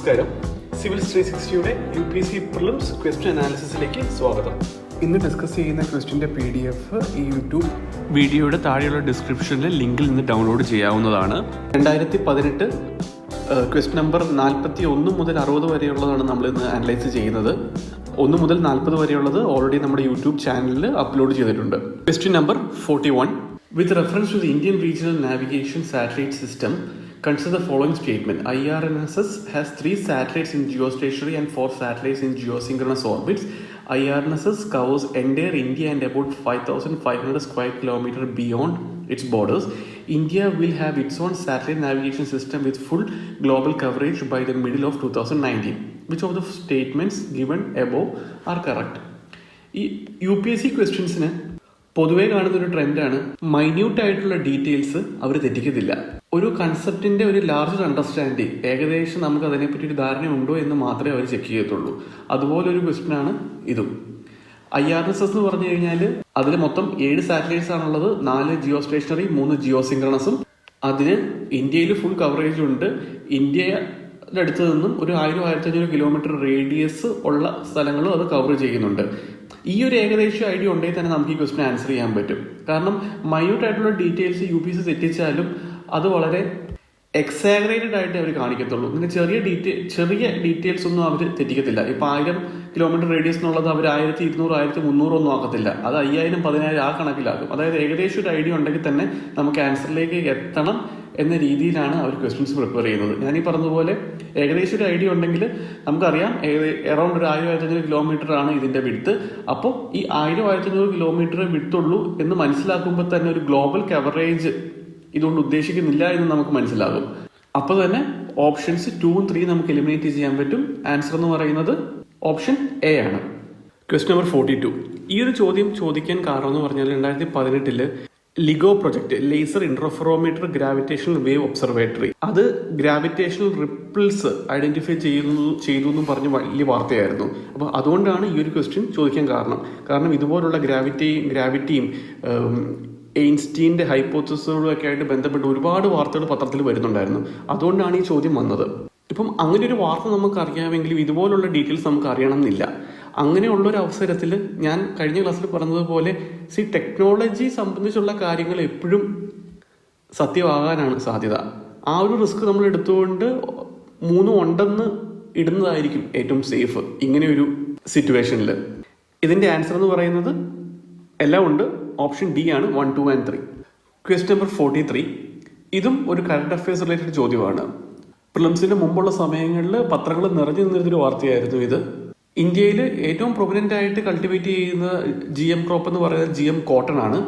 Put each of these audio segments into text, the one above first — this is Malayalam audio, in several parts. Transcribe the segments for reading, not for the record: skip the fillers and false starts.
നമസ്കാരം. സിവിൽസ് 360യുടെ UPSC പ്രിലിംസ് ക്വസ്റ്റ്യൻ അനാലിസിസിലേക്ക് സ്വാഗതം. ഇന്ന് ഡിസ്കസ് ചെയ്യുന്ന ക്വസ്റ്റ്യൻ്റെ PDF ഈ യൂട്യൂബ് വീഡിയോയുടെ താഴെയുള്ള ഡിസ്ക്രിപ്ഷനിൽ ലിങ്കിൽ നിന്ന് ഡൗൺലോഡ് ചെയ്യാവുന്നതാണ്. 2018 ക്വസ്റ്റ്യൻ നമ്പർ 41 മുതൽ 60 വരെയുള്ളതാണ് നമ്മൾ ഇന്ന് അനലൈസ് ചെയ്യുന്നത്. 1 മുതൽ 40 വരെയുള്ളത് ഓൾറെഡി നമ്മുടെ യൂട്യൂബ് ചാനലിൽ അപ്ലോഡ് ചെയ്തിട്ടുണ്ട്. Question number 41. With reference to the Indian Regional Navigation Satellite System, consider the following statement. IRNSS has 3 satellites in geostationary and 4 satellites in geosynchronous orbits. IRNSS covers entire India and about 5,500 square kilometers beyond its borders. India will have its own satellite navigation system with full global coverage by the middle of 2019. Which of the statements given above are correct? ഈ UPSC ക്വസ്റ്റ്യൻസിന് പൊതുവേ കാണുന്നൊരു ട്രെൻഡാണ്, മൈന്യൂട്ട് ആയിട്ടുള്ള ഡീറ്റെയിൽസ് അവർ തെറ്റിക്കത്തില്ല. ഒരു കൺസെപ്റ്റിന്റെ ഒരു ലാർജർ അണ്ടർസ്റ്റാൻഡിങ്, ഏകദേശം നമുക്ക് അതിനെപ്പറ്റി ഒരു ധാരണ ഉണ്ടോ എന്ന് മാത്രമേ അവർ ചെക്ക് ചെയ്യത്തുള്ളൂ. അതുപോലൊരു ക്വസ്റ്റ്യൻ ആണ് ഇതും. IRNSS എന്ന് പറഞ്ഞു കഴിഞ്ഞാൽ അതിൽ മൊത്തം 7 സാറ്റലൈറ്റ്സ് ആണുള്ളത്. 4 ജിയോ സ്റ്റേഷനറി, 3 ജിയോ സിങ്ക്രണസും. അതിന് ഇന്ത്യയിൽ ഫുൾ കവറേജ് ഉണ്ട്. ഇന്ത്യയുടെ അടുത്ത് നിന്നും ഒരു 1000-1500 കിലോമീറ്റർ റേഡിയസ് ഉള്ള സ്ഥലങ്ങളും അത് കവർ ചെയ്യുന്നുണ്ട്. ഈ ഒരു ഏകദേശം ഐഡിയ ഉണ്ടെങ്കിൽ തന്നെ നമുക്ക് ഈ ക്വസ്റ്റ്യൻ ആൻസർ ചെയ്യാൻ പറ്റും. കാരണം മൈന്യൂട്ട് ആയിട്ടുള്ള ഡീറ്റെയിൽസ് UPSC തെറ്റിച്ചാലും അത് വളരെ എക്സാഗ്രേറ്റഡ് ആയിട്ട് അവർ കാണിക്കത്തുള്ളൂ. ഇങ്ങനെ ചെറിയ ഡീറ്റെയിൽസ് ഒന്നും അവർ തെറ്റിക്കത്തില്ല. ഇപ്പം 1000 കിലോമീറ്റർ റേഡിയസ് എന്നുള്ളത് അവർ 1200, 1300 ഒന്നും ആക്കത്തില്ല. അത് 5000, 10000 ആ കണക്കിലാക്കും. അതായത് ഏകദേശം ഒരു ഐഡിയ ഉണ്ടെങ്കിൽ തന്നെ നമുക്ക് ആൻസറിലേക്ക് എത്തണം എന്ന രീതിയിലാണ് അവർ ക്വസ്റ്റ്യൻസ് പ്രിപ്പയർ ചെയ്യുന്നത്. ഞാനീ പറഞ്ഞതുപോലെ ഏകദേശം ഒരു ഐഡിയ ഉണ്ടെങ്കിൽ നമുക്കറിയാം അറൗണ്ട് ഒരു 1000-1500 കിലോമീറ്റർ ആണ് ഇതിന്റെ വിഡ്ത്ത്. അപ്പോൾ ഈ 1000-1500 കിലോമീറ്റർ വിഡ്ത്തുള്ളൂ എന്ന് മനസ്സിലാക്കുമ്പോൾ തന്നെ ഒരു ഗ്ലോബൽ കവറേജ് ഇതുകൊണ്ട് ഉദ്ദേശിക്കുന്നില്ല എന്ന് നമുക്ക് മനസ്സിലാകും. അപ്പോൾ തന്നെ ഓപ്ഷൻസ് 2ഉം 3 നമുക്ക് എലിമിനേറ്റ് ചെയ്യാൻ പറ്റും. ആൻസർ എന്ന് പറയുന്നത് ഓപ്ഷൻ A ആണ്. Question number 42. ഈ ഒരു ചോദ്യം ചോദിക്കാൻ കാരണം എന്ന് പറഞ്ഞാൽ 2018 LIGO project, laser interferometer gravitational wave observatory, അത് ഗ്രാവിറ്റേഷണൽ റിപ്പിൾസ് ഐഡന്റിഫൈ ചെയ്തു എന്നും പറഞ്ഞ് വലിയ വാർത്തയായിരുന്നു. അപ്പോൾ അതുകൊണ്ടാണ് ഈ ഒരു ക്വസ്റ്റ്യൻ ചോദിക്കാൻ കാരണം ഇതുപോലുള്ള ഗ്രാവിറ്റിയും എയിൻസ്റ്റീൻ്റെ ഹൈപ്പോത്തസിസുകളൊക്കെ ആയിട്ട് ബന്ധപ്പെട്ട് ഒരുപാട് വാർത്തകൾ പത്രത്തിൽ വരുന്നുണ്ടായിരുന്നു. അതുകൊണ്ടാണ് ഈ ചോദ്യം വന്നത്. ഇപ്പം അങ്ങനെ ഒരു വാർത്ത നമുക്ക് അറിയാമെങ്കിലും ഇതുപോലുള്ള ഡീറ്റെയിൽസ് നമുക്ക് അറിയണം എന്നില്ല. അങ്ങനെയുള്ളൊരു അവസരത്തിൽ ഞാൻ കഴിഞ്ഞ ക്ലാസ്സിൽ പറഞ്ഞതുപോലെ ടെക്നോളജി സംബന്ധിച്ചുള്ള കാര്യങ്ങൾ എപ്പോഴും സത്യമാകാനാണ് സാധ്യത. ആ ഒരു റിസ്ക് നമ്മൾ എടുത്തുകൊണ്ട് 3 ഉണ്ടെന്ന് ഇടുന്നതായിരിക്കും ഏറ്റവും സേഫ് ഇങ്ങനെയൊരു സിറ്റുവേഷനിൽ. ഇതിൻ്റെ ആൻസർ എന്ന് പറയുന്നത് എല്ലാം ഉണ്ട്. ഓപ്ഷൻ D ആണ്, 1, 2 and 3. Question number 43. ഇതും ഒരു കറണ്ട് അഫയേഴ്സ് റിലേറ്റഡ് ചോദ്യമാണ്. പ്രിലിംസിന് മുമ്പുള്ള സമയങ്ങളിൽ പത്രങ്ങൾ നിറഞ്ഞു നിന്നിരുന്നൊരു വാർത്തയായിരുന്നു ഇത്. ഇന്ത്യയിൽ ഏറ്റവും പ്രൊമിനന്റ് ആയിട്ട് കൾട്ടിവേറ്റ് ചെയ്യുന്ന GM ക്രോപ്പ് എന്ന് പറയുന്നത് GM കോട്ടൺ ആണ്.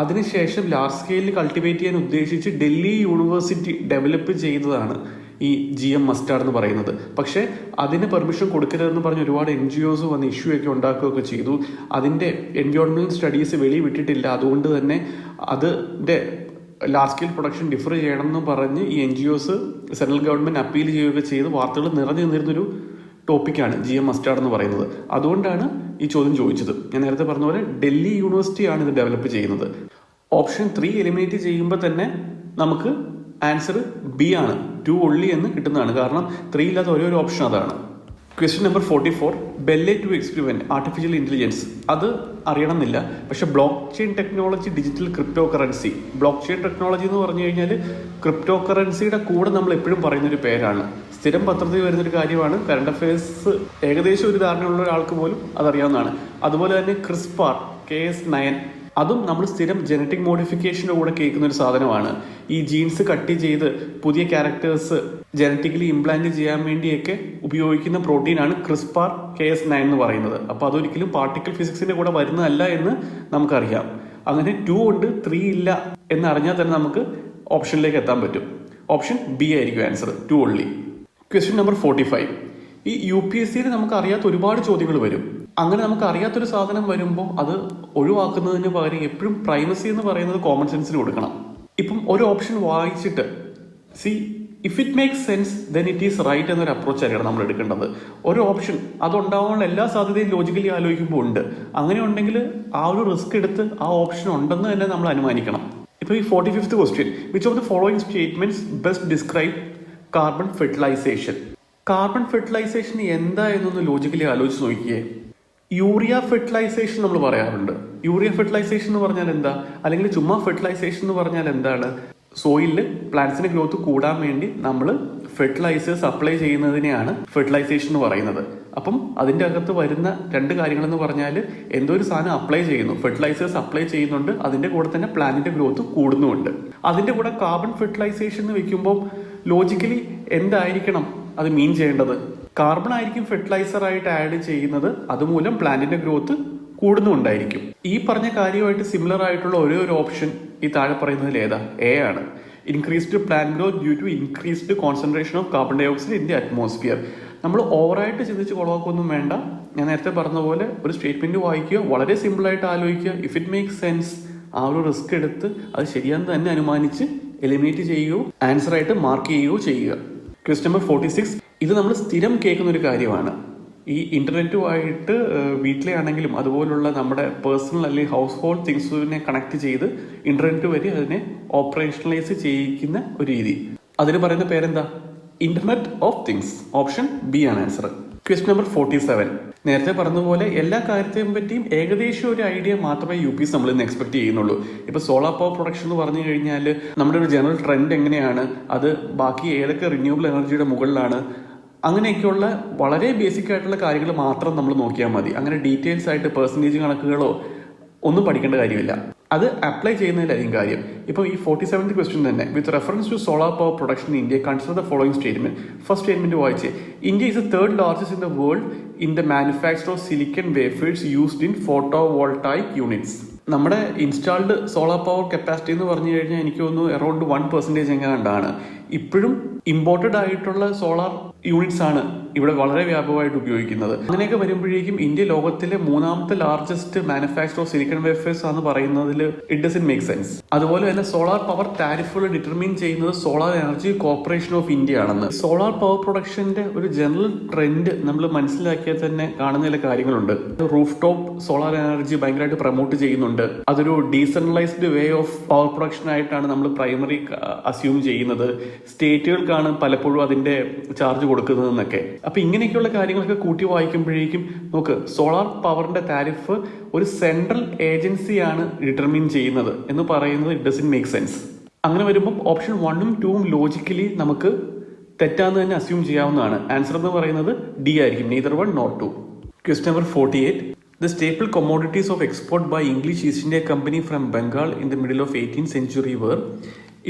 അതിനുശേഷം ലാർജ് സ്കെയിലിൽ കൾട്ടിവേറ്റ് ചെയ്യാൻ ഉദ്ദേശിച്ച് ഡൽഹി യൂണിവേഴ്സിറ്റി ഡെവലപ്പ് ചെയ്തതാണ് ഈ GM മസ്റ്റാർഡ് എന്ന് പറയുന്നത്. പക്ഷേ അതിന് പെർമിഷൻ കൊടുക്കരുതെന്ന് പറഞ്ഞ് ഒരുപാട് NGOs വന്ന് ഇഷ്യൂ ഒക്കെ ഉണ്ടാക്കുകയൊക്കെ ചെയ്തു. അതിൻ്റെ എൻവയോൺമെന്റൽ സ്റ്റഡീസ് വിട്ടിട്ടില്ല. അതുകൊണ്ട് തന്നെ അതിൻ്റെ ലാർജ് സ്കെയിൽ പ്രൊഡക്ഷൻ ഡിഫർ ചെയ്യണമെന്ന് പറഞ്ഞ് ഈ NGOs സെൻട്രൽ ഗവൺമെന്റ് അപ്പീൽ ചെയ്യുകയൊക്കെ ചെയ്ത് വാർത്തകൾ നിറഞ്ഞു നിന്നിരുന്നൊരു ടോപ്പിക്കാണ് GM മസ്റ്റാർഡ് എന്ന് പറയുന്നത്. അതുകൊണ്ടാണ് ഈ ചോദ്യം ചോദിച്ചത്. ഞാൻ നേരത്തെ പറഞ്ഞ പോലെ ഡൽഹി യൂണിവേഴ്സിറ്റിയാണ് ഇത് ഡെവലപ്പ് ചെയ്യുന്നത്. ഓപ്ഷൻ 3 എലിമിനേറ്റ് ചെയ്യുമ്പോൾ തന്നെ നമുക്ക് ആൻസർ B ആണ്, 2 only എന്ന് കിട്ടുന്നതാണ്. കാരണം 3 ഇല്ലാത്ത ഒരേ ഒരു ഓപ്ഷൻ അതാണ്. Question number 44. Bale 2 experiment, artificial intelligence, അത് അറിയണമെന്നില്ല. പക്ഷെ block chain technology, digital crypto currency. Block chain technology എന്ന് പറഞ്ഞു കഴിഞ്ഞാൽ ക്രിപ്റ്റോ കറൻസിയുടെ കൂടെ നമ്മൾ എപ്പോഴും പറയുന്നൊരു പേരാണ്. സ്ഥിരം പത്രത്തിൽ വരുന്നൊരു കാര്യമാണ്. കറണ്ട് അഫയേഴ്സ് ഏകദേശം ഒരു ധാരണയുള്ള ഒരാൾക്ക് പോലും അതറിയാവുന്നതാണ്. അതുപോലെ തന്നെ ക്രിസ്പാർ, KS9, അതും നമ്മൾ സ്ഥിരം ജനറ്റിക് മോഡിഫിക്കേഷൻ്റെ കൂടെ കേൾക്കുന്ന ഒരു സാധനമാണ്. ഈ ജീൻസ് കട്ട് ചെയ്ത് പുതിയ ക്യാരക്ടേഴ്സ് ജനറ്റിക്കലി ഇംപ്ലാന്റ് ചെയ്യാൻ വേണ്ടിയൊക്കെ ഉപയോഗിക്കുന്ന പ്രോട്ടീനാണ് ക്രിസ്പാർ KS9 എന്ന് പറയുന്നത്. അപ്പോൾ അതൊരിക്കലും പാർട്ടിക്കിൾ ഫിസിക്സിന്റെ കൂടെ വരുന്നതല്ല എന്ന് നമുക്കറിയാം. അങ്ങനെ 2 ഉണ്ട്, 3 ഇല്ല എന്നറിഞ്ഞാൽ തന്നെ നമുക്ക് ഓപ്ഷനിലേക്ക് എത്താൻ പറ്റും. ഓപ്ഷൻ B ആയിരിക്കും ആൻസർ, 2 only. Question number 45. ഈ UPSCയിൽ നമുക്ക് അറിയാത്ത ഒരുപാട് ചോദ്യങ്ങൾ വരും. അങ്ങനെ നമുക്ക് അറിയാത്തൊരു സാധനം വരുമ്പോൾ അത് ഒഴിവാക്കുന്നതിന് പകരം എപ്പോഴും പ്രൈമസി എന്ന് പറയുന്നത് കോമൺ സെൻസിന് കൊടുക്കണം. ഇപ്പം ഒരു ഓപ്ഷൻ വായിച്ചിട്ട് if it makes sense then it is right എന്നൊരു അപ്രോച്ച് ആയിരിക്കണം നമ്മൾ എടുക്കേണ്ടത്. ഒരു ഓപ്ഷൻ അതുണ്ടാവാനുള്ള എല്ലാ സാധ്യതയും ലോജിക്കലി ആലോചിക്കുമ്പോൾ ഉണ്ട്. അങ്ങനെ ഉണ്ടെങ്കിൽ ആ ഒരു റിസ്ക് എടുത്ത് ആ ഓപ്ഷൻ ഉണ്ടെന്ന് തന്നെ നമ്മൾ അനുമാനിക്കണം. ഇപ്പോൾ ഈ 45th question, which of the following statements best describe carbon fertilization? Carbon fertilization എന്താ എന്നൊന്ന് ലോജിക്കലി ആലോചിച്ച് നോക്കിയേ. യൂറിയ ഫെർട്ടിലൈസേഷൻ നമ്മൾ പറയാറുണ്ട്. യൂറിയ ഫെർട്ടിലൈസേഷൻ എന്ന് പറഞ്ഞാൽ എന്താ, അല്ലെങ്കിൽ ചുമ്മാ ഫെർട്ടിലൈസേഷൻ എന്ന് പറഞ്ഞാൽ എന്താണ്? സോയിലിൽ പ്ലാന്റ്സിന്റെ ഗ്രോത്ത് കൂടാൻ വേണ്ടി നമ്മൾ ഫെർട്ടിലൈസേഴ്സ് അപ്ലൈ ചെയ്യുന്നതിനെയാണ് ഫെർട്ടിലൈസേഷൻ എന്ന് പറയുന്നത്. അപ്പം അതിൻ്റെ അകത്ത് വരുന്ന രണ്ട് കാര്യങ്ങളെന്ന് പറഞ്ഞാൽ എന്തോ ഒരു സാധനം അപ്ലൈ ചെയ്യുന്നു, ഫെർട്ടിലൈസേഴ്സ് അപ്ലൈ ചെയ്യുന്നുണ്ട്, അതിൻ്റെ കൂടെ തന്നെ പ്ലാന്റിന്റെ ഗ്രോത്ത് കൂടുന്നുമുണ്ട്. അതിൻ്റെ കൂടെ കാർബൺ ഫെർട്ടിലൈസേഷൻ എന്ന് വെക്കുമ്പോൾ ലോജിക്കലി എന്തായിരിക്കണം അത് മീൻ ചെയ്യേണ്ടത്? കാർബൺ ആയിരിക്കും ഫെർട്ടിലൈസർ ആയിട്ട് ആഡ് ചെയ്യുന്നത്, അതുമൂലം പ്ലാന്റിന്റെ ഗ്രോത്ത് കൂടുന്നുണ്ടായിരിക്കും. ഈ പറഞ്ഞ കാര്യമായിട്ട് സിമിലർ ആയിട്ടുള്ള ഒരേ ഒരു ഓപ്ഷൻ ഈ താഴെ പറയുന്നതിൽ ഏതാ? എ ആണ്. Increased plant growth due to increased concentration of carbon dioxide in the atmosphere. നമ്മൾ ഓവറായിട്ട് ചിന്തിച്ച് കുളവാക്കൊന്നും വേണ്ട. ഞാൻ നേരത്തെ പറഞ്ഞ പോലെ ഒരു സ്റ്റേറ്റ്മെന്റ് വായിക്കുക, വളരെ സിമ്പിളായിട്ട് ആലോചിക്കുക, ഇഫ് ഇറ്റ് മേക്ക് സെൻസ് ആ ഒരു റിസ്ക് എടുത്ത് അത് ശരിയാന്ന് തന്നെ അനുമാനിച്ച് എലിമിനേറ്റ് ചെയ്യുകയോ ആൻസർ ആയിട്ട് മാർക്ക് ചെയ്യുകയോ ചെയ്യുക. Question number 46. ഇത് നമ്മൾ സ്ഥിരം കേൾക്കുന്ന ഒരു കാര്യമാണ്. ഈ ഇന്റർനെറ്റുമായിട്ട് വീട്ടിലെ ആണെങ്കിലും അതുപോലുള്ള നമ്മുടെ പേഴ്സണൽ അല്ലെങ്കിൽ ഹൗസ് ഹോൾഡ് തിങ്സിനെ കണക്ട് ചെയ്ത് ഇന്റർനെറ്റ് വഴി അതിനെ ഓപ്പറേഷണലൈസ് ചെയ്യിക്കുന്ന ഒരു രീതി. അതിന് പറയുന്ന പേരെന്താ? Internet of things. Option B ആണ് ആൻസർ. Question number 47. നേരത്തെ പറഞ്ഞതുപോലെ എല്ലാ കാര്യത്തെയും പറ്റിയും ഏകദേശം ഒരു ഐഡിയ മാത്രമേ UPS നമ്മൾ ഇന്ന് എക്സ്പെക്ട് ചെയ്യുന്നുള്ളൂ. ഇപ്പൊ സോളാർ പവർ പ്രൊഡക്ഷൻ എന്ന് പറഞ്ഞു കഴിഞ്ഞാൽ നമ്മുടെ ഒരു ജനറൽ ട്രെൻഡ് എങ്ങനെയാണ്, അത് ബാക്കി ഏതൊക്കെ റിന്യൂവബിൾ എനർജിയുടെ മുകളിലാണ്, അങ്ങനെയൊക്കെയുള്ള വളരെ ബേസിക് ആയിട്ടുള്ള കാര്യങ്ങൾ മാത്രം നമ്മൾ നോക്കിയാൽ മതി. അങ്ങനെ ഡീറ്റെയിൽസ് ആയിട്ട് പെർസെൻറ്റേജ് കണക്കുകളോ ഒന്നും പഠിക്കേണ്ട കാര്യമില്ല. അത് അപ്ലൈ ചെയ്യുന്നതിലായിരിക്കും കാര്യം. ഇപ്പോൾ ഈ 47th ക്വസ്റ്റ്യൻ തന്നെ, with reference to solar power production in India consider the following statement. First statement വായിച്ചേ. India is the third largest in the world in the manufacture of silicon wafers used in photovoltaic units. നമ്മുടെ ഇൻസ്റ്റാൾഡ് സോളാർ പവർ കപ്പാസിറ്റി എന്ന് പറഞ്ഞു കഴിഞ്ഞാൽ എനിക്ക് തോന്നുന്നു അറൌണ്ട് 1% എങ്ങാണ്ടാണ്. ഇപ്പോഴും ഇമ്പോർട്ടഡ് ആയിട്ടുള്ള സോളാർ യൂണിറ്റ്സ് ആണ് ഇവിടെ വളരെ വ്യാപകമായിട്ട് ഉപയോഗിക്കുന്നത്. അങ്ങനെയൊക്കെ വരുമ്പോഴേക്കും ഇന്ത്യ ലോകത്തിലെ മൂന്നാമത്തെ largest manufacture of silicon wafers ആണെന്ന് പറയുന്നതിൽ ഇറ്റ് ഡസന്റ് മേക്ക് സെൻസ്. അതുപോലെ തന്നെ സോളാർ പവർ താരിഫുകൾ ഡിറ്റർമിൻ ചെയ്യുന്നത് solar energy corporation of India ആണെന്ന്. സോളാർ പവർ പ്രൊഡക്ഷന്റെ ഒരു ജനറൽ ട്രെൻഡ് നമ്മൾ മനസ്സിലാക്കിയാൽ തന്നെ കാണുന്ന ചില കാര്യങ്ങളുണ്ട്. റൂഫ് ടോപ്പ് സോളാർ എനർജി ഭയങ്കരമായിട്ട് പ്രൊമോട്ട് ചെയ്യുന്നുണ്ട്. അതൊരു decentralised way of power production ആയിട്ടാണ് നമ്മൾ പ്രൈമറി അസ്യൂം ചെയ്യുന്നത്. സ്റ്റേറ്റുകൾക്കാണ് പലപ്പോഴും അതിന്റെ ചാർജ് കൊടുക്കുന്നതെന്നൊക്കെ. അപ്പൊ ഇങ്ങനെയൊക്കെയുള്ള കാര്യങ്ങളൊക്കെ കൂട്ടി വായിക്കുമ്പോഴേക്കും നോക്ക്, സോളാർ പവറിന്റെ താരിഫ് ഒരു സെൻട്രൽ ഏജൻസിയാണ് ഡിറ്റർമിൻ ചെയ്യുന്നത് എന്ന് പറയുന്നത് ഇറ്റ് ഡസന്റ് മേക്ക് സെൻസ്. അങ്ങനെ വരുമ്പോൾ ഓപ്ഷൻ 1ഉം 2ഉം ലോജിക്കലി നമുക്ക് തെറ്റാന്ന് തന്നെ അസ്യൂം ചെയ്യാവുന്നതാണ്. ആൻസർ എന്ന് പറയുന്നത് ഡി ആയിരിക്കും, neither 1 nor 2. Question number 48. The staple commodities of export by English East India Company from Bengal in the middle of 18th century were.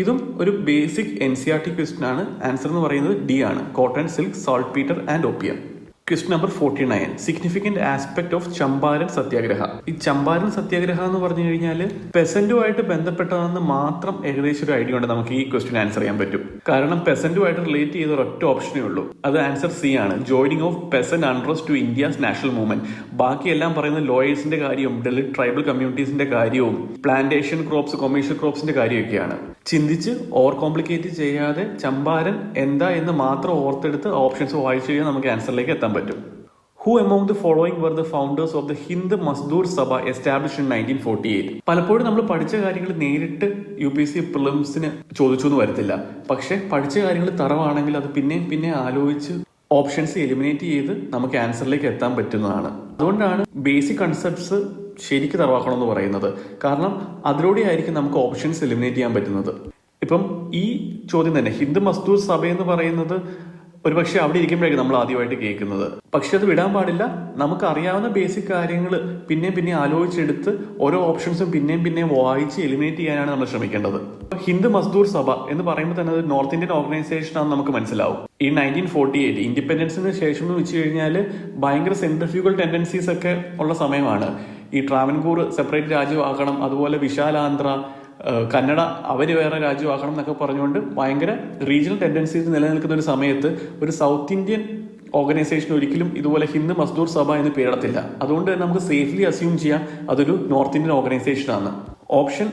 ഇതും ഒരു ബേസിക് NCERT ക്വസ്റ്റ്യൻ ആണ്. ആൻസർ എന്ന് പറയുന്നത് ഡി ആണ്, cotton, silk, saltpetre and opium. Question number 49. Significant aspect of Champaran Satyagraha. ഈ ചമ്പാരൻ സത്യാഗ്രഹ എന്ന് പറഞ്ഞു കഴിഞ്ഞാൽ പെസന്റുമായിട്ട് ബന്ധപ്പെട്ടതെന്ന് മാത്രം ഏകദേശം ഒരു ഐഡിയ ഉണ്ട് നമുക്ക് ഈ ക്വസ്റ്റ്യൻ ആൻസർ ചെയ്യാൻ പറ്റും. കാരണം പെസന്റുമായിട്ട് റിലേറ്റ് ചെയ്ത ഒരൊറ്റ ഓപ്ഷനേ ഉള്ളൂ, അത് ആൻസർ സി ആണ്, joining of peasant unrest to India's national movement. ബാക്കിയെല്ലാം പറയുന്നത് ലോയേഴ്സിന്റെ കാര്യവും ദളിത് ട്രൈബൽ കമ്മ്യൂണിറ്റീസിന്റെ കാര്യവും പ്ലാന്റേഷൻ ക്രോപ്സ്, കൊമേഴ്ഷ്യൽ ക്രോപ്സിന്റെ കാര്യമൊക്കെയാണ്. ചിന്തിച്ച് ഓവർ കോംപ്ലിക്കേറ്റ് ചെയ്യാതെ ചമ്പാരൻ എന്താ എന്ന് മാത്രം ഓർത്തെടുത്ത് ഓപ്ഷൻസ് വായിച്ചു കഴിഞ്ഞാൽ നമുക്ക് ആൻസറിലേക്ക് എത്താൻ പറ്റും. Who among the following were the founders of the Hind Mazdoor Sabha established in 1948? പലപ്പോഴും നമ്മൾ പഠിച്ച കാര്യങ്ങൾ നേരിട്ട് UPSC പ്രിലിംസിന് ചോദിച്ചു എന്ന് വരത്തില്ല. പക്ഷെ പഠിച്ച കാര്യങ്ങൾ തറവാണെങ്കിൽ അത് പിന്നെ ആലോചിച്ച് ഓപ്ഷൻസ് എലിമിനേറ്റ് ചെയ്ത് നമുക്ക് ആൻസറിലേക്ക് എത്താൻ പറ്റുന്നതാണ്. അതുകൊണ്ടാണ് ബേസിക് കൺസെപ്റ്റ്സ് ശരിക്ക് തറവാക്കണം എന്ന് പറയുന്നത്. കാരണം അതിലൂടെ ആയിരിക്കും നമുക്ക് ഓപ്ഷൻസ് എലിമിനേറ്റ് ചെയ്യാൻ പറ്റുന്നത്. ഇപ്പം ഈ ചോദ്യം തന്നെ, ഹിന്ദ് മസ്ദൂർ സഭ എന്ന് പറയുന്നത് ഒരുപക്ഷെ അവിടെ ഇരിക്കുമ്പോഴേക്കും നമ്മൾ ആദ്യമായിട്ട് കേൾക്കുന്നത്. പക്ഷെ അത് വിടാൻ പാടില്ല. നമുക്ക് അറിയാവുന്ന ബേസിക് കാര്യങ്ങൾ പിന്നെ ആലോചിച്ചെടുത്ത് ഓരോ ഓപ്ഷൻസും പിന്നെ വായിച്ച് എലിമിനേറ്റ് ചെയ്യാനാണ് നമ്മൾ ശ്രമിക്കേണ്ടത്. ഹിന്ദ് മസ്ദൂർ സഭ എന്ന് പറയുമ്പോൾ തന്നെ അത് നോർത്ത് ഇന്ത്യൻ ഓർഗനൈസേഷൻ ആണെന്ന് നമുക്ക് മനസ്സിലാവും. ഈ 1948 ഇൻഡിപെൻഡൻസിന് ശേഷം എന്ന് വെച്ച് കഴിഞ്ഞാൽ ഭയങ്കര സെൻട്രിഫ്യൂഗൽ ടെൻഡൻസീസ് ഒക്കെ ഉള്ള സമയമാണ്. ഈ ട്രാവൻകൂർ സെപ്പറേറ്റ് രാജ്യമാക്കണം, അതുപോലെ വിശാലാന്ധ്ര, കന്നഡ അവർ വേറെ രാജ്യമാക്കണം എന്നൊക്കെ പറഞ്ഞുകൊണ്ട് ഭയങ്കര റീജിയണൽ ടെൻഡൻസീസ് നിലനിൽക്കുന്ന ഒരു സമയത്ത് ഒരു സൗത്ത് ഇന്ത്യൻ ഓർഗനൈസേഷൻ ഒരിക്കലും ഇതുപോലെ ഹിന്ദ് മസ്ദൂർ സഭ എന്ന് പേരിടത്തില്ല. അതുകൊണ്ട് തന്നെ നമുക്ക് സേഫ്ലി അസ്യൂം ചെയ്യാം അതൊരു നോർത്ത് ഇന്ത്യൻ ഓർഗനൈസേഷൻ ആണ്. ഓപ്ഷൻ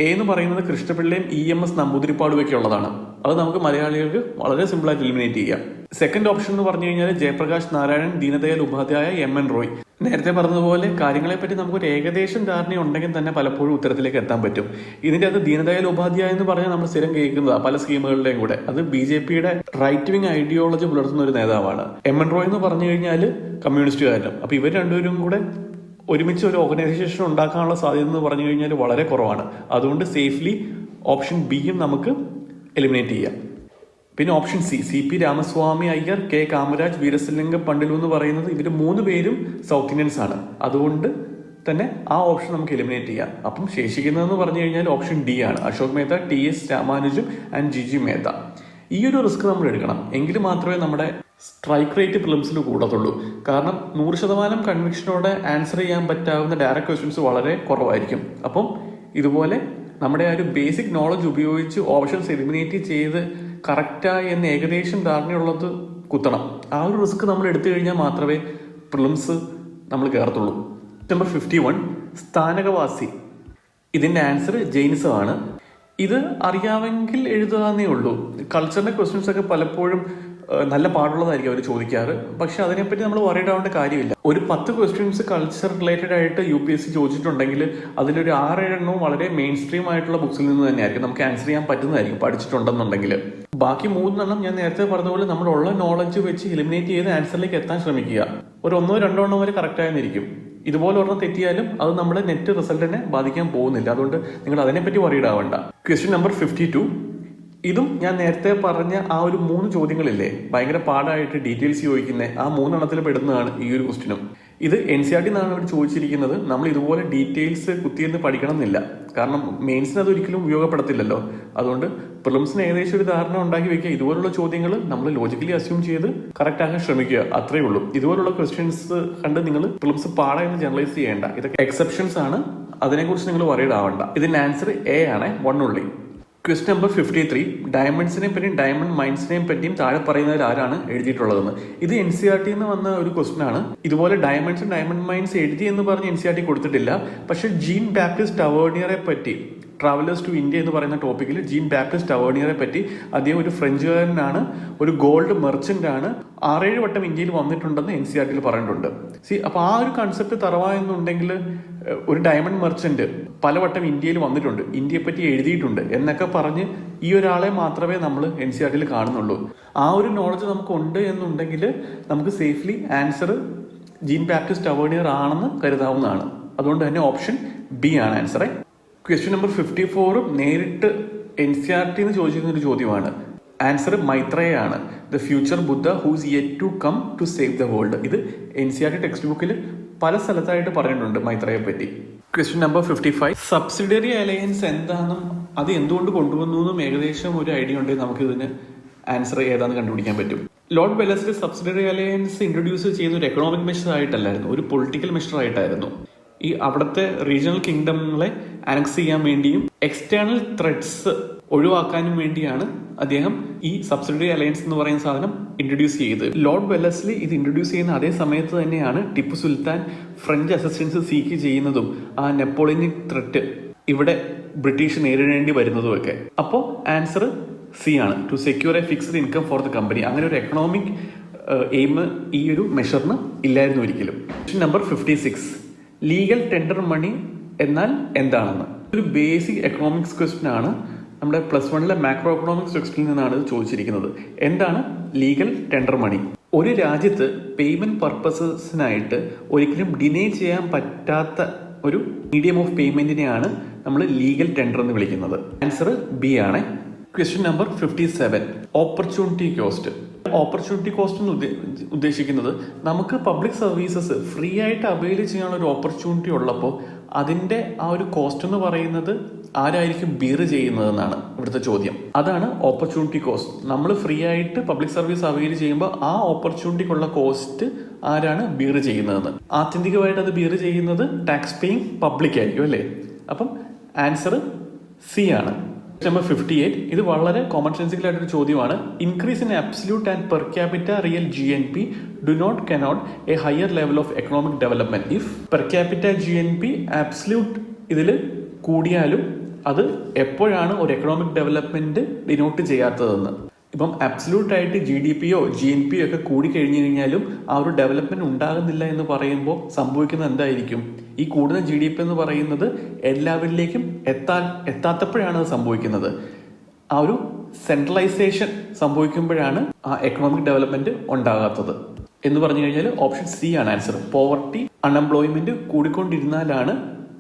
എ എന്ന് പറയുന്നത് കൃഷ്ണപിള്ളയും EMS നമ്പൂതിരിപ്പാടുമൊക്കെ ഉള്ളതാണ്. അത് നമുക്ക് മലയാളികൾക്ക് വളരെ സിമ്പിളായിട്ട് എലിമിനേറ്റ് ചെയ്യാം. സെക്കൻഡ് ഓപ്ഷൻ എന്ന് പറഞ്ഞു കഴിഞ്ഞാൽ ജയപ്രകാശ് നാരായണൻ, ദീനദയാൽ ഉപാധ്യായ, MN റോയ്. നേരത്തെ പറഞ്ഞതുപോലെ കാര്യങ്ങളെപ്പറ്റി നമുക്കൊരു ഏകദേശം ധാരണ ഉണ്ടെങ്കിൽ തന്നെ പലപ്പോഴും ഉത്തരത്തിലേക്ക് എത്താൻ പറ്റും. ഇതിന്റെ അത് ദീനദയാൽ ഉപാധ്യായ എന്ന് പറഞ്ഞാൽ നമ്മൾ സ്ഥിരം കേൾക്കുന്നതാണ് പല സ്കീമുകളുടെയും കൂടെ. അത് BJPയുടെ റൈറ്റ് വിങ് ഐഡിയോളജി പുലർത്തുന്ന ഒരു നേതാവാണ്. MN റോയ് എന്ന് പറഞ്ഞു കഴിഞ്ഞാൽ കമ്മ്യൂണിസ്റ്റുകാരനും. അപ്പൊ ഇവർ രണ്ടുപേരും കൂടെ ഒരുമിച്ച് ഒരു ഓർഗനൈസേഷൻ ഉണ്ടാക്കാനുള്ള സാധ്യത എന്ന് പറഞ്ഞു കഴിഞ്ഞാൽ വളരെ കുറവാണ്. അതുകൊണ്ട് സേഫ്ലി ഓപ്ഷൻ ബിയും നമുക്ക് എലിമിനേറ്റ് ചെയ്യാം. പിന്നെ option CP Ramaswamy Iyer, K Kamaraj, Veerasalingam Pantulu എന്ന് പറയുന്നത് ഇവർ 3 പേരും സൗത്ത് ഇന്ത്യൻസ് ആണ്. അതുകൊണ്ട് തന്നെ ആ ഓപ്ഷൻ നമുക്ക് എലിമിനേറ്റ് ചെയ്യാം. അപ്പം ശേഷിക്കുന്നതെന്ന് പറഞ്ഞു കഴിഞ്ഞാൽ ഓപ്ഷൻ ഡി ആണ്. Ashok Mehta, TS Ramanujam and GG Mehta. ഈ ഒരു റിസ്ക് നമ്മൾ എടുക്കണം. എങ്കിൽ മാത്രമേ നമ്മുടെ സ്ട്രൈക്ക് റേറ്റ് പ്രിലിംസിൽ കൂടത്തുള്ളൂ. കാരണം 100% കൺവിക്ഷനോടെ ആൻസർ ചെയ്യാൻ പറ്റാവുന്ന ഡയറക്റ്റ് ക്വസ്റ്റ്യൻസ് വളരെ കുറവായിരിക്കും. അപ്പം ഇതുപോലെ നമ്മുടെ ആ ഒരു ബേസിക് നോളജ് ഉപയോഗിച്ച് ഓപ്ഷൻസ് എലിമിനേറ്റ് ചെയ്ത് കറക്റ്റായി എന്ന് ഏകദേശം ധാരണയുള്ളത് കുത്തണം. ആ ഒരു റിസ്ക് നമ്മൾ എടുത്തു കഴിഞ്ഞാൽ മാത്രമേ പ്രിലിംസ് നമ്മൾ കയറത്തുള്ളൂ. നമ്പർ 51 സ്ഥാനകവാസി. ഇതിന്റെ ആൻസർ ജൈനിസമാണ്. ഇത് അറിയാമെങ്കിൽ എഴുതാന്നേ ഉള്ളൂ. കൾച്ചറിന്റെ ക്വസ്റ്റ്യൻസ് ഒക്കെ പലപ്പോഴും നല്ല പാടുള്ളതായിരിക്കും അവർ ചോദിക്കാറ്. പക്ഷെ അതിനെപ്പറ്റി നമ്മൾ വറീഡ് ആവേണ്ട കാര്യമില്ല. ഒരു 10 ക്വസ്റ്റ്യൻസ് കൾച്ചർ റിലേറ്റഡ് ആയിട്ട് UPSC ചോദിച്ചിട്ടുണ്ടെങ്കിൽ അതിലൊരു 6-7 എണ്ണവും വളരെ മെയിൻ സ്ട്രീം ആയിട്ടുള്ള ബുക്സിൽ നിന്ന് തന്നെയായിരിക്കും നമുക്ക് ആൻസർ ചെയ്യാൻ പറ്റുന്നതായിരിക്കും പഠിച്ചിട്ടുണ്ടെന്നുണ്ടെങ്കിൽ. ബാക്കി 3 എണ്ണം ഞാൻ നേരത്തെ പറഞ്ഞതുപോലെ നമ്മളുള്ള നോളജ് വെച്ച് എലിമിനേറ്റ് ചെയ്ത് ആൻസറിലേക്ക് എത്താൻ ശ്രമിക്കുക. ഒരു 1-2 എണ്ണം വരെ കറക്റ്റ് ആയെന്നിരിക്കും. ഇതുപോലെ ഒരെണ്ണം തെറ്റിയാലും അത് നമ്മുടെ നെറ്റ് റിസൾട്ടിനെ ബാധിക്കാൻ പോകുന്നില്ല. അതുകൊണ്ട് നിങ്ങൾ അതിനെപ്പറ്റി വറീഡ് ആവണ്ട. Question number 52. ഇതും ഞാൻ നേരത്തെ പറഞ്ഞ ആ ഒരു 3 ചോദ്യങ്ങളില്ലേ ഭയങ്കര പാടായിട്ട് ഡീറ്റെയിൽസ് ചോദിക്കുന്നത്, ആ 3 എണ്ണത്തിൽ പെടുന്നതാണ് ഈ ഒരു ക്വസ്റ്റ്യനും. ഇത് NCERT നിന്നാണ് അവർ ചോദിച്ചിരിക്കുന്നത്. നമ്മൾ ഇതുപോലെ ഡീറ്റെയിൽസ് കുത്തിയെന്ന് പഠിക്കണം എന്നില്ല. കാരണം മെയിൻസിന് അത് ഒരിക്കലും ഉപയോഗപ്പെടത്തില്ലല്ലോ. അതുകൊണ്ട് പ്രിലിംസിന് ഏകദേശം ഒരു ധാരണ ഉണ്ടാക്കി വെക്കുക. ഇതുപോലുള്ള ചോദ്യങ്ങൾ നമ്മൾ ലോജിക്കലി അസ്യൂം ചെയ്ത് കറക്റ്റ് ആക്കാൻ ശ്രമിക്കുക. അത്രേ ഉള്ളൂ. ഇതുപോലുള്ള ക്വസ്റ്റ്യൻസ് കണ്ട് നിങ്ങൾ പ്രിലിംസ് പാടായെന്ന് ജനറലൈസ് ചെയ്യേണ്ട. ഇതൊക്കെ എക്സെപ്ഷൻസ് ആണ്. അതിനെക്കുറിച്ച് നിങ്ങൾ വറീഡ് ആവണ്ട. ഇതിന്റെ ആൻസർ A ആണ്, 1 ഉള്ളി. Question number 53. ഡയമണ്ട്സിനെ പറ്റിയും ഡയമണ്ട് മൈൻസിനെയും പറ്റിയും താഴെ പറയുന്നതിൽ ആരാണ് എഴുതിയിട്ടുള്ളതെന്ന്. ഇത് NCERT നിന്ന് വന്ന ഒരു ക്വസ്റ്റ്യൻ ആണ്. ഇതുപോലെ ഡയമണ്ട്സും ഡയമണ്ട് മൈൻസ് എഴുതി എന്ന് പറഞ്ഞ് NCERT കൊടുത്തിട്ടില്ല. പക്ഷെ ജീൻ ബാപ്റ്റിസ്റ്റ് ടവേർണിയറെ പറ്റി, ട്രാവലേഴ്സ് ടു ഇന്ത്യ എന്ന് പറയുന്ന ടോപ്പിക്കിൽ ജീൻ ബാപ്റ്റിസ്റ്റ് ടവേർണിയറെ പറ്റി, അദ്ദേഹം ഒരു ഫ്രഞ്ചുകാരനാണ്, ഒരു ഗോൾഡ് മെർച്ചന്റ് ആണ്, 6-7 വട്ടം ഇന്ത്യയിൽ വന്നിട്ടുണ്ടെന്ന് NCERT പറഞ്ഞിട്ടുണ്ട്. അപ്പൊ ആ ഒരു കൺസെപ്റ്റ് തറവായെന്നുണ്ടെങ്കിൽ ഒരു ഡയമണ്ട് മെർച്ചന്റ് പലവട്ടം ഇന്ത്യയിൽ വന്നിട്ടുണ്ട്, ഇന്ത്യയെ പറ്റി എഴുതിയിട്ടുണ്ട് എന്നൊക്കെ പറഞ്ഞ് ഈ ഒരാളെ മാത്രമേ നമ്മൾ NCERT കാണുന്നുള്ളൂ. ആ ഒരു നോളജ് നമുക്ക് ഉണ്ട് എന്നുണ്ടെങ്കിൽ നമുക്ക് safely answer Jean Baptiste Tavernier ആണെന്ന് കരുതാവുന്നതാണ്. അതുകൊണ്ട് തന്നെ ഓപ്ഷൻ ബി ആണ് ആൻസർ. ക്വസ്റ്റ്യൻ നമ്പർ 54 നേരിട്ട് NCERT ചോദിച്ചിരുന്ന ഒരു ചോദ്യമാണ്. ആൻസർ മൈത്രേയാണ്. The future Buddha who's yet to come to save the world. ഇത് NCERT ടെക്സ്റ്റ് ബുക്കിൽ പല സ്ഥലത്തായിട്ട് പറഞ്ഞിട്ടുണ്ട് മൈത്രയെ പറ്റി. Question number 55. സബ്സിഡിയറി അലയൻസ് എന്താണെന്നും അത് എന്തുകൊണ്ട് കൊണ്ടുവന്നു എന്നും ഏകദേശം ഒരു ഐഡിയ ഉണ്ടെങ്കിൽ നമുക്ക് ഇതിന് ആൻസർ ഏതാണെന്ന് കണ്ടുപിടിക്കാൻ പറ്റും. Lord Wellesley subsidiary alliance introduce ചെയ്യുന്ന ഒരു എക്കണോമിക് മെഷർ ആയിട്ടല്ലായിരുന്നു, ഒരു പൊളിറ്റിക്കൽ മെഷർ ആയിട്ടായിരുന്നു. ഈ അവിടുത്തെ റീജിയണൽ കിങ്ഡങ്ങളെ അനക്സ് ചെയ്യാൻ വേണ്ടിയും എക്സ്റ്റേണൽ ത്രെഡ്സ് ഒഴിവാക്കാനും വേണ്ടിയാണ് അദ്ദേഹം ഈ സബ്സിഡിയറി അലയൻസ് എന്ന് പറയുന്ന സാധനം ഇൻട്രൊഡ്യൂസ് ചെയ്തത്. ലോർഡ് വെല്ലസ്ലി ഇത് ഇൻട്രൊഡ്യൂസ് ചെയ്യുന്ന അതേ സമയത്ത് തന്നെയാണ് Tipu Sultan French assistance seek ചെയ്യുന്നതും ആ നെപ്പോളിയനിക് ത്രെറ്റ് ഇവിടെ ബ്രിട്ടീഷ് നേരിടേണ്ടി വരുന്നതുമൊക്കെ. അപ്പോൾ ആൻസർ സി ആണ്, to secure a fixed income for the company. അങ്ങനെ ഒരു എക്കണോമിക് എയിം ഈ ഒരു മെഷറിന് ഇല്ലായിരുന്നു ഒരിക്കലും. നമ്പർ 56. ലീഗൽ ടെൻഡർ മണി എന്നാൽ എന്താണെന്ന് ഒരു ബേസിക് എക്കണോമിക്സ് ക്വസ്റ്റ്യൻ ആണ്. നമ്മുടെ +1 മാക്രോ എക്കണോമിക്സ് ടെക്സ്റ്റിൽ നിന്നാണ് ഇത് ചോദിച്ചിരിക്കുന്നത്. എന്താണ് ലീഗൽ ടെൻഡർ മണി? ഒരു രാജ്യത്ത് പേയ്മെന്റ് പർപ്പസസിനായിട്ട് ഒരിക്കലും ഡിനേ ചെയ്യാൻ പറ്റാത്ത ഒരു മീഡിയം ഓഫ് പേയ്മെന്റിനെയാണ് നമ്മൾ ലീഗൽ ടെൻഡർ എന്ന് വിളിക്കുന്നത്. ആൻസർ ബി ആണ്. Question number 57. Opportunity cost. Opportunity cost എന്ന് ഉദ്ദേശിക്കുന്നത് നമുക്ക് പബ്ലിക് സർവീസസ് ഫ്രീ ആയിട്ട് അവൈൽ ചെയ്യാനുള്ള ഒരു ഓപ്പർച്യൂണിറ്റി ഉള്ളപ്പോൾ അതിന്റെ ആ ഒരു കോസ്റ്റ് എന്ന് പറയുന്നത് ആരായിരിക്കും ബിയർ ചെയ്യുന്നതെന്നാണ് ഇവിടുത്തെ ചോദ്യം. അതാണ് ഓപ്പർച്യൂണിറ്റി കോസ്റ്റ്. നമ്മൾ ഫ്രീ ആയിട്ട് പബ്ലിക് സർവീസ് അവൈൽ ചെയ്യുമ്പോൾ ആ ഓപ്പർച്യൂണിറ്റിക്കുള്ള കോസ്റ്റ് ആരാണ് ബിയർ ചെയ്യുന്നതെന്ന്. ആത്യന്തികമായിട്ട് അത് ബിയർ ചെയ്യുന്നത് ടാക്സ് പേയിങ് പബ്ലിക് ആയിരിക്കും അല്ലേ. അപ്പം ആൻസർ സി ആണ്. നമ്പർ 58. ഇത് വളരെ കോമൺ സെൻസിക്കൽ ആയിട്ടൊരു ചോദ്യമാണ്. Increase in absolute and per capita real GNP do not connote a higher level of economic development if per capita GNP absolute ഇതിൽ കൂടിയാലും അത് എപ്പോഴാണ് ഒരു എക്കണോമിക് ഡെവലപ്മെന്റ് ഡിനോട്ട് ചെയ്യാത്തതെന്ന്. ഇപ്പം അബ്സല്യൂട്ടായിട്ട് GDP-യോ GNP-യോ ഒക്കെ കൂടി കഴിഞ്ഞു കഴിഞ്ഞാലും ആ ഒരു ഡെവലപ്മെന്റ് ഉണ്ടാകുന്നില്ല എന്ന് പറയുമ്പോൾ സംഭവിക്കുന്നത് എന്തായിരിക്കും? ഈ കൂടുന്ന GDP എന്ന് പറയുന്നത് എല്ലാവരിലേക്കും എത്താത്തപ്പോഴാണ് അത് സംഭവിക്കുന്നത്. ആ ഒരു സെൻട്രലൈസേഷൻ സംഭവിക്കുമ്പോഴാണ് ആ എക്കണോമിക് ഡെവലപ്മെന്റ് ഉണ്ടാകാത്തത് എന്ന് പറഞ്ഞു കഴിഞ്ഞാൽ ഓപ്ഷൻ സി ആണ് ആൻസർ. പോവർട്ടി, അൺഎംപ്ലോയ്മെന്റ് കൂടിക്കൊണ്ടിരുന്നാലാണ്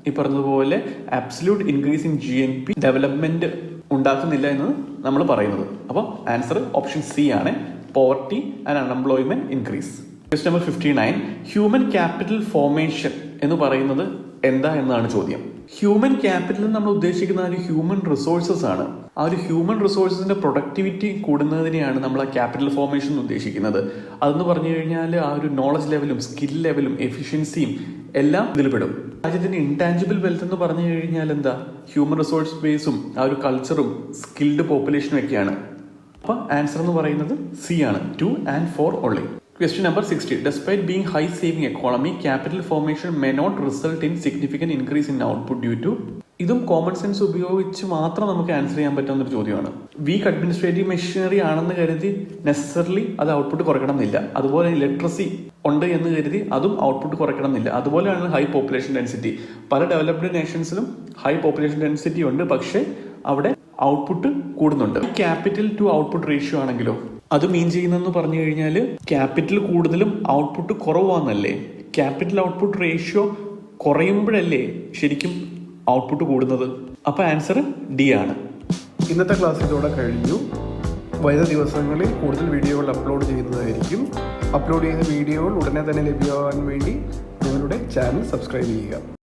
ഈ പറഞ്ഞതുപോലെ absolute increase in GNP development ഉണ്ടാക്കുന്നില്ല എന്ന് നമ്മൾ പറയുന്നത്. അപ്പോൾ ആൻസർ ഓപ്ഷൻ സി ആണ്, poverty and unemployment increase. Question number 59, human capital formation എന്ന് പറയുന്നത് എന്താ എന്നാണ് ചോദ്യം. ഹ്യൂമൻ ക്യാപിറ്റൽ നമ്മൾ ഉദ്ദേശിക്കുന്ന ഒരു ഹ്യൂമൻ റിസോഴ്സസ് ആണ്. ആ ഒരു ഹ്യൂമൻ റിസോഴ്സസിന്റെ പ്രൊഡക്ടിവിറ്റി കൂടുന്നതിനെയാണ് നമ്മൾ ആ ക്യാപിറ്റൽ ഫോർമേഷൻ ഉദ്ദേശിക്കുന്നത്. അതെന്ന് പറഞ്ഞു കഴിഞ്ഞാൽ ആ ഒരു നോളജ് ലെവലും സ്കിൽ ലെവലും എഫിഷ്യൻസിയും എല്ലാം ഇതിൽപ്പെടും. രാജ്യത്തിന്റെ ഇൻടാഞ്ചിബിൾ വെൽത്ത് എന്ന് പറഞ്ഞു കഴിഞ്ഞാൽ എന്താ? ഹ്യൂമൻ റിസോഴ്സ് ബേസും ആ ഒരു കൾച്ചറും സ്കിൽഡ് പോപ്പുലേഷനും ഒക്കെയാണ്. അപ്പൊ ആൻസർ എന്ന് പറയുന്നത് സി ആണ്, 2 and 4 only. Question number 60. Despite being high saving economy, capital formation may not result in significant increase in output due to. ഇതും കോമൺ സെൻസ് ഉപയോഗിച്ച് മാത്രം നമുക്ക് ആൻസർ ചെയ്യാൻ പറ്റുന്ന ഒരു ചോദ്യമാണ്. വീക്ക് അഡ്മിനിസ്ട്രേറ്റീവ് മെഷീനറി ആണെന്ന് കരുതി നെസസറിലി അത് ഔട്ട്പുട്ട് കുറയ്ക്കണം എന്നില്ല. അതുപോലെ ലിറ്ററസി ഉണ്ട് എന്ന് കരുതി അതും ഔട്ട്പുട്ട് കുറയ്ക്കണം എന്നില്ല. അതുപോലെയാണ് ഹൈ പോപ്പുലേഷൻ ഡെൻസിറ്റി. പല ഡെവലപ്ഡ് നേഷൻസിലും ഹൈ പോപ്പുലേഷൻ ഡെൻസിറ്റി ഉണ്ട്, പക്ഷേ അവിടെ ഔട്ട്പുട്ട് കൂടുന്നുണ്ട്. ക്യാപിറ്റൽ ടു ഔട്ട്പുട്ട് റേഷ്യോ ആണെങ്കിലോ അത് മീൻ ചെയ്യുന്നതെന്ന് പറഞ്ഞു കഴിഞ്ഞാൽ ക്യാപിറ്റൽ കൂടുതലും ഔട്ട്പുട്ട് കുറവാന്നല്ലേ. ക്യാപിറ്റൽ ഔട്ട്പുട്ട് റേഷ്യോ കുറയുമ്പോഴല്ലേ ശരിക്കും ഔട്ട്പുട്ട് കൂടുന്നത്. അപ്പൊ ആൻസർ ഡി ആണ്. ഇന്നത്തെ ക്ലാസ് ഇതോടെ കഴിഞ്ഞു. വരുന്ന ദിവസങ്ങളിൽ കൂടുതൽ വീഡിയോകൾ അപ്ലോഡ് ചെയ്യുന്നതായിരിക്കും. അപ്ലോഡ് ചെയ്യുന്ന വീഡിയോകൾ ഉടനെ തന്നെ ലഭ്യമാകാൻ വേണ്ടി ഞങ്ങളുടെ ചാനൽ സബ്സ്ക്രൈബ് ചെയ്യുക.